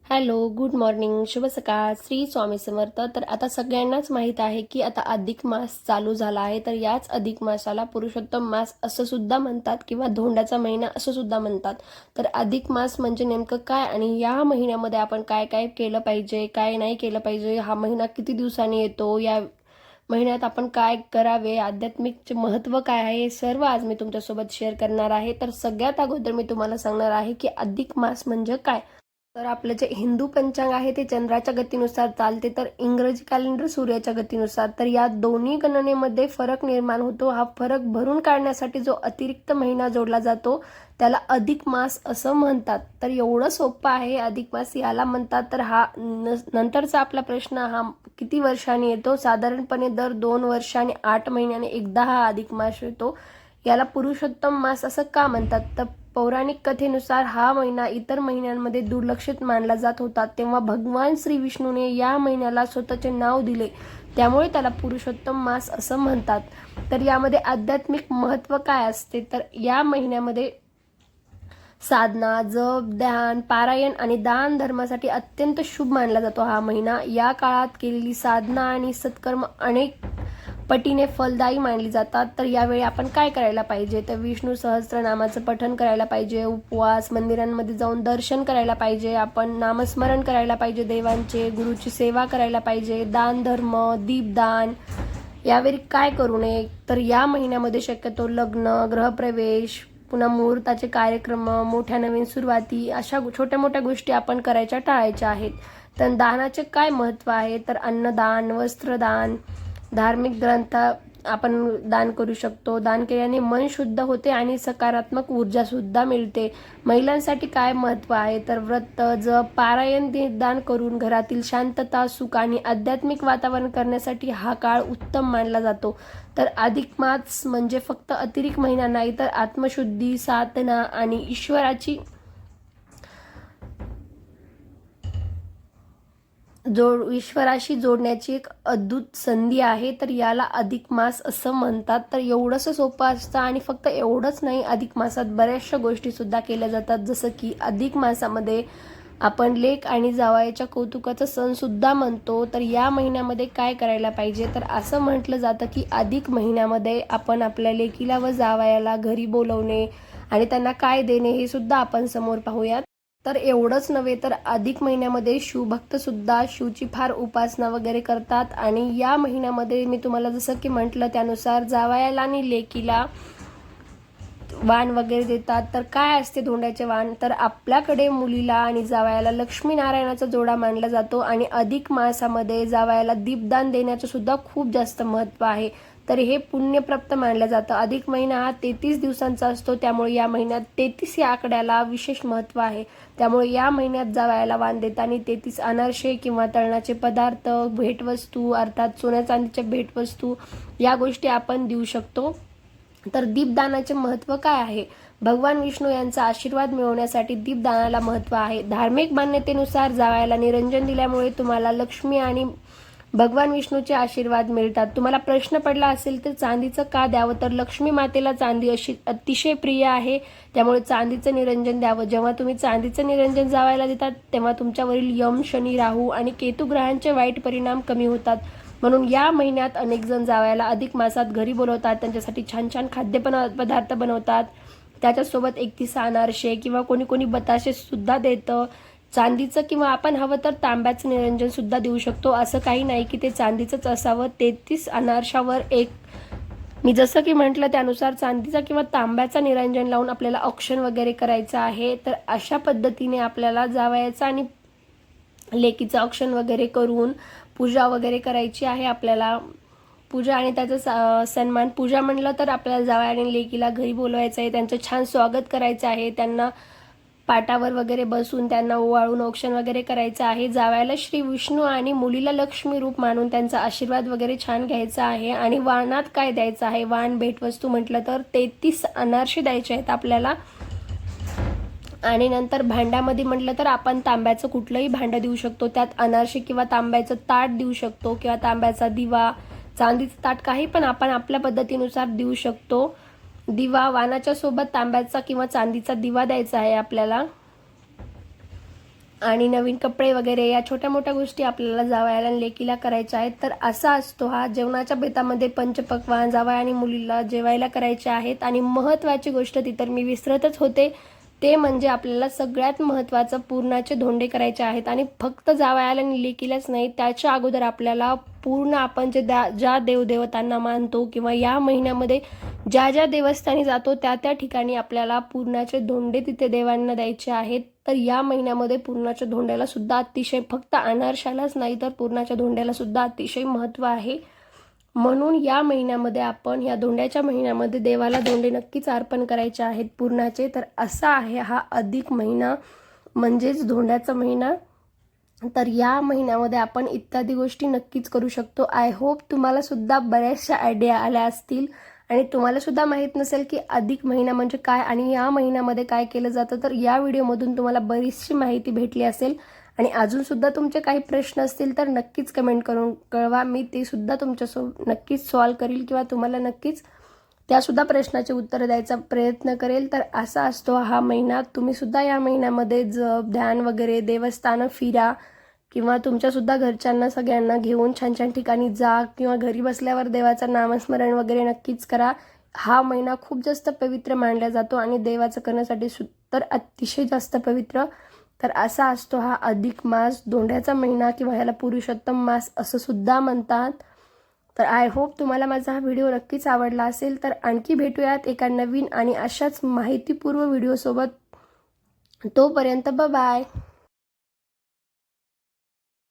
Hello, good morning, शुभ सकाळ, श्री स्वामी समर्थ. तर आता सगळ्यांनाच माहीत आहे की आता अधिक मास चालू झाला आहे. तर याच अधिक मासाला पुरुषोत्तम मास असं सुद्धा म्हणतात किंवा धोंड्याचा महिना असं सुद्धा म्हणतात. तर अधिक मास म्हणजे नेमकं काय आणि या महिन्यामध्ये आपण काय काय केलं पाहिजे, काय नाही केलं पाहिजे, हा महिना किती दिवसांनी येतो, या महिन्यात आपण काय करावे, आध्यात्मिकचे महत्त्व काय आहे, हे सर्व आज मी तुमच्यासोबत शेअर करणार आहे. तर सगळ्यात अगोदर मी तुम्हाला सांगणार आहे की अधिक मास म्हणजे काय. तर आपलं जे हिंदू पंचांग आहे ते चंद्राच्या गतीनुसार चालते, तर इंग्रजी कॅलेंडर सूर्याच्या गतीनुसार. तर या दोन्ही गणनेमध्ये फरक निर्माण होतो. हा फरक भरून काढण्यासाठी जो अतिरिक्त महिना जोडला जातो त्याला अधिक मास असं म्हणतात. तर एवढं सोपं आहे अधिक मास याला म्हणतात. तर हा नंतरचा आपला प्रश्न, हा किती वर्षांनी येतो? साधारणपणे दर 2 वर्षांनी 8 महिन्याने एकदा हा अधिक मास येतो. याला पुरुषोत्तम मास असं का म्हणतात? तर पौराणिक कथेनुसार हा महिना इतर महिन्यांमध्ये दुर्लक्षित मानला जात होता, तेव्हा भगवान श्री विष्णूने या महिन्याला स्वतःचे नाव दिले, त्यामुळे त्याला पुरुषोत्तम मास असं म्हणतात. तर यामध्ये आध्यात्मिक महत्त्व काय असते? तर या महिन्यामध्ये साधना, जप, ध्यान, पारायण आणि दान धर्मासाठी अत्यंत शुभ मानला जातो हा महिना. या काळात केलेली साधना आणि सत्कर्म अनेक पटीने फलदायी मानली जातात. तर यावेळी आपण काय करायला पाहिजे? तर विष्णू सहस्त्रनामाचं पठण करायला पाहिजे, उपवास, मंदिरांमध्ये जाऊन दर्शन करायला पाहिजे, आपण नामस्मरण करायला पाहिजे देवांचे, गुरुची सेवा करायला पाहिजे, दान धर्म, दीपदान. यावेळी काय करू नये? तर या महिन्यामध्ये शक्यतो लग्न, गृहप्रवेश, पुन्हा मुहूर्ताचे कार्यक्रम, मोठ्या नवीन सुरुवाती अशा छोट्या मोठ्या गोष्टी आपण करायच्या टाळायच्या आहेत. तर दानाचे काय महत्त्व आहे? तर अन्नदान, वस्त्रदान, धार्मिक ग्रंथ आपण दान करू शकतो. दान केल्याने मन शुद्ध होते आणि सकारात्मक ऊर्जा सुद्धा मिळते. महिलांसाठी काय महत्त्व आहे? तर व्रत, जप, पारायण, दान करून घरातील शांतता, सुख आणि आध्यात्मिक वातावरण करण्यासाठी हा काळ उत्तम मानला जातो. तर अधिक मास म्हणजे फक्त अतिरिक्त महिना नाही, तर आत्मशुद्धी, साधना आणि ईश्वराशी जोडण्याची एक अद्भुत संधी आहे. तर याला अधिक मास असं म्हणतात. तर एवढंसं सोपं असतं आणि फक्त एवढंच नाही, अधिक मासात बऱ्याचशा गोष्टी सुद्धा केल्या जातात. जसं की अधिक मासामध्ये आपण लेक आणि जावयाच्या कौतुकाचा सण सुद्धा म्हणतो. तर या महिन्यामध्ये काय करायला पाहिजे? तर असं म्हटलं जातं की अधिक महिन्यामध्ये आपण आपल्या लेकीला व जावयाला घरी बोलवणे आणि त्यांना काय देणे हे सुद्धा आपण समोर पाहूयात. तर एवढंच नव्हे, तर अधिक महिन्यामध्ये शिवभक्त सुद्धा शिवची फार उपासना वगैरे करतात आणि या महिन्यामध्ये मी तुम्हाला जसं की म्हटलं त्यानुसार जावयाला आणि लेकीला वाण वगैरे देतात. तर काय असते धोंड्याचे वाण? तर आपल्याकडे मुलीला आणि जावयाला लक्ष्मीनारायणाचा जोडा मानला जातो आणि अधिक मासामध्ये जावयाला दीपदान देण्याचं सुद्धा खूप जास्त महत्त्व आहे. तर हे पुण्यप्राप्त मानलं जातं. अधिक महिना हा 33 दिवसांचा असतो, त्यामुळे या महिन्यात 33 या आकड्याला विशेष महत्त्व आहे. त्यामुळे या महिन्यात जावयाला वाण देताना 33 अनारसे किंवा तळणाचे पदार्थ, भेटवस्तू अर्थात सोन्या चांदीच्या भेटवस्तू या गोष्टी आपण देऊ शकतो. तर दीपदानाचे महत्त्व काय आहे? भगवान विष्णू यांचा आशीर्वाद मिळवण्यासाठी दीपदानाला महत्त्व आहे. धार्मिक मान्यतेनुसार जावयाला निरंजन दिल्यामुळे तुम्हाला लक्ष्मी आणि भगवान विष्णूचे आशीर्वाद मिळतात. तुम्हाला प्रश्न पडला असेल तर चांदीचं का द्यावं? तर लक्ष्मी मातेला चांदी अशी अतिशय प्रिय आहे, त्यामुळे चांदीचं निरंजन द्यावं. जेव्हा तुम्ही चांदीचं निरंजन जावयाला देतात तेव्हा तुमच्यावरील यम, शनी, राहू आणि केतू ग्रहांचे वाईट परिणाम कमी होतात. म्हणून या महिन्यात अनेक जण जावयाला अधिक मासात घरी बोलवतात, त्यांच्यासाठी छान छान खाद्यपदार्थ बनवतात. त्याच्यासोबत 31 अनारसे किंवा कोणी कोणी बताशे सुद्धा देतं. चांदीचं किंवा आपण हवं तर तांब्याचं निरंजन सुद्धा देऊ शकतो. असं काही नाही की ते चांदीचंच असावं. 33 अनारशावर एक, मी जसं की म्हटलं त्यानुसार चांदीचा किंवा तांब्याचा निरंजन लावून आपल्याला औक्षण वगैरे करायचं आहे. तर अशा पद्धतीने आपल्याला जावयाचा आणि लेकीचं औक्षण वगैरे करून पूजा वगैरे करायची आहे आपल्याला. पूजा आणि त्याचा सन्मान. पूजा म्हणलं तर आपल्याला जावया आणि लेकीला घरी बोलवायचं आहे, त्यांचं छान स्वागत करायचं आहे, त्यांना पाटावर वगैरे बसून त्यांना ओवाळून औक्षण वगैरे करायचं आहे. जावयाला श्री विष्णू आणि मुलीला लक्ष्मी रूप मानून त्यांचा आशीर्वाद वगैरे छान घ्यायचा आहे. आणि वाणात काय द्यायचं आहे? वाण भेटवस्तू म्हटलं तर 33 अनारसे द्यायचे आहेत आपल्याला. आणि नंतर भांड्यामध्ये म्हटलं तर आपण तांब्याचं कुठलंही भांडं देऊ शकतो. त्यात अनारसे किंवा तांब्याचं ताट देऊ शकतो किंवा तांब्याचा दिवा, चांदीचं ताट, काही पण आपण आपल्या पद्धतीनुसार देऊ शकतो. दिवा, वाणाच्या सोबत तांब्याचा किंवा चांदीचा दिवा द्यायचा आहे आपल्याला. आणि नवीन कपडे वगैरे या छोट्या मोठ्या गोष्टी आपल्याला जावयाला आणि लेकीला करायच्या आहेत. तर असा असतो हा जेवणाच्या बेतामध्ये पंचपक्वान्न जावया आणि मुलीला जेवायला करायचे आहेत. आणि महत्त्वाची गोष्ट ती तर मी विसरतच होते, ते म्हणजे आपल्याला सगळ्यात महत्त्वाचं पुरणाचे धोंडे करायचे आहेत. आणि फक्त जावयाला आणि लेकीलाच नाही, त्याच्या अगोदर आपल्याला पूर्ण आपण ज्या देवदेवतांना मानतो किंवा या महिन्यामध्ये ज्या ज्या देवस्थानी जातो त्या त्या ठिकाणी आपल्याला पुरणाचे धोंडे तिथे देवांना द्यायचे आहेत. तर या महिन्यामध्ये पुरणाच्या धोंड्याला सुद्धा अतिशय, फक्त अनारशालाच नाही तर पुरणाच्या धोंड्याला सुद्धा अतिशय महत्त्व आहे. म्हणून या महिन्यामध्ये आपण या धोंड्याच्या महिन्यामध्ये देवाला धोंडे नक्कीच अर्पण करायचे आहेत पुरणाचे. तर असा आहे हा अधिक महिना म्हणजेच धोंड्याचा महिना. तर या महिन्यामध्ये आपण इत्यादी गोष्टी नक्कीच करू शकतो. आय होप तुम्हाला सुद्धा बऱ्याचशा आयडिया आल्या असतील आणि तुम्हाला सुद्धा माहीत नसेल की अधिक महिना म्हणजे काय आणि या महिन्यामध्ये काय केलं जातं. तर या व्हिडिओमधून तुम्हाला बरीचशी माहिती भेटली असेल. आणि अजूनसुद्धा तुमचे काही प्रश्न असतील तर नक्कीच कमेंट करून कळवा. मी ते सुद्धा तुमच्यासोबत नक्कीच सॉल्व करील किंवा तुम्हाला नक्कीच त्यासुद्धा प्रश्नाचे उत्तर द्यायचा प्रयत्न करेल. तर असा असतो हा महिना. तुम्ही सुद्धा या महिन्यामध्ये जप ध्यान वगैरे देवस्थानं फिरा किंवा तुमच्यासुद्धा घरच्यांना सगळ्यांना घेऊन छान छान ठिकाणी जा किंवा घरी बसल्यावर देवाचं नामस्मरण वगैरे नक्कीच करा. हा महिना खूप जास्त पवित्र मानला जातो आणि देवाचं करण्यासाठी तर अतिशय जास्त पवित्र. तर असा असतो हा अधिक मास, धोंड्याचा महिना किंवा ह्याला पुरुषोत्तम मास असं सुद्धा म्हणतात. तर आय होप तुम्हाला माझा हा व्हिडिओ नक्कीच आवडला असेल. तर आणखी भेटूयात एका नवीन आणि अशाच माहितीपूर्ण व्हिडिओसोबत. तोपर्यंत बाय.